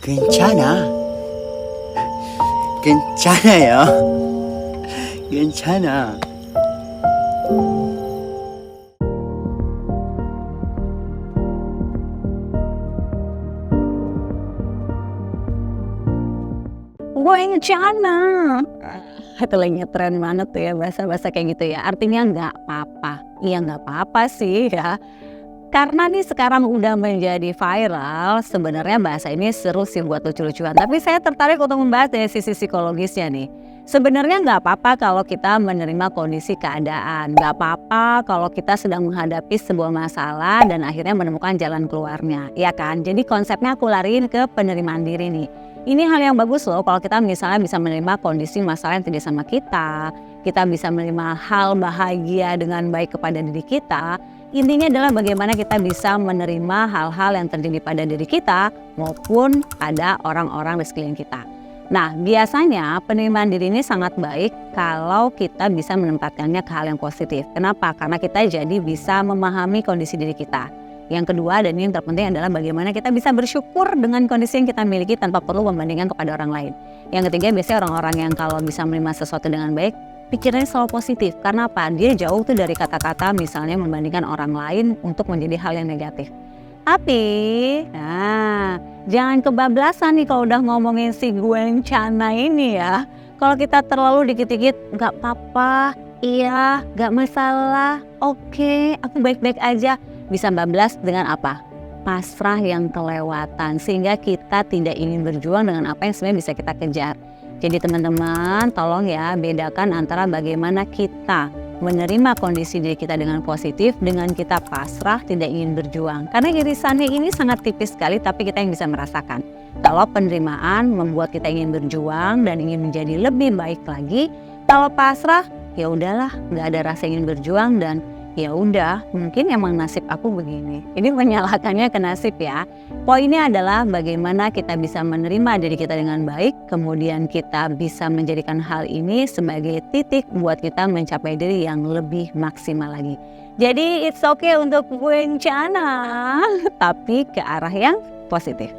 괜찮아. 괜찮아요. 괜찮아. Gue rencana. Itu lagi ngetren banget tuh ya bahasa-bahasa kayak gitu ya. Artinya nggak apa-apa. Iya nggak apa-apa sih ya. Karena nih sekarang udah menjadi viral, sebenarnya bahasa ini seru sih buat lucu-lucuan. Tapi saya tertarik untuk membahas dari sisi psikologisnya nih. Sebenarnya nggak apa-apa kalau kita menerima kondisi keadaan. Nggak apa-apa kalau kita sedang menghadapi sebuah masalah dan akhirnya menemukan jalan keluarnya. Ya kan? Jadi konsepnya aku lariin ke penerimaan diri nih. Ini hal yang bagus loh kalau kita misalnya bisa menerima kondisi masalah yang terjadi sama kita. Kita bisa menerima hal bahagia dengan baik kepada diri kita. Intinya adalah bagaimana kita bisa menerima hal-hal yang terjadi pada diri kita maupun pada orang-orang di sekeliling kita. Nah, biasanya penerimaan diri ini sangat baik kalau kita bisa menempatkannya ke hal yang positif. Kenapa? Karena kita jadi bisa memahami kondisi diri kita. Yang kedua dan yang terpenting adalah bagaimana kita bisa bersyukur dengan kondisi yang kita miliki tanpa perlu membandingkan kepada orang lain. Yang ketiga biasanya orang-orang yang kalau bisa menerima sesuatu dengan baik, pikirannya selalu positif. Karena apa? Dia jauh tuh dari kata-kata misalnya membandingkan orang lain untuk menjadi hal yang negatif. Tapi, jangan kebablasan nih kalau udah ngomongin si Guencana ini ya. Kalau kita terlalu dikit-dikit, gak apa-apa, iya, gak masalah, oke, aku baik-baik aja. Bisa bablas dengan apa? Pasrah yang kelewatan. Sehingga kita tidak ingin berjuang dengan apa yang sebenarnya bisa kita kejar. Jadi teman-teman tolong ya bedakan antara bagaimana kita menerima kondisi diri kita dengan positif dengan kita pasrah tidak ingin berjuang. Karena irisannya ini sangat tipis sekali tapi kita yang bisa merasakan. Kalau penerimaan membuat kita ingin berjuang dan ingin menjadi lebih baik lagi. Kalau pasrah ya udahlah nggak ada rasa ingin berjuang dan ya udah mungkin emang nasib aku begini. Ini menyalahkannya ke nasib ya. Poinnya adalah bagaimana kita bisa menerima diri kita dengan baik, kemudian kita bisa menjadikan hal ini sebagai titik buat kita mencapai diri yang lebih maksimal lagi. Jadi it's okay untuk berencana, tapi ke arah yang positif.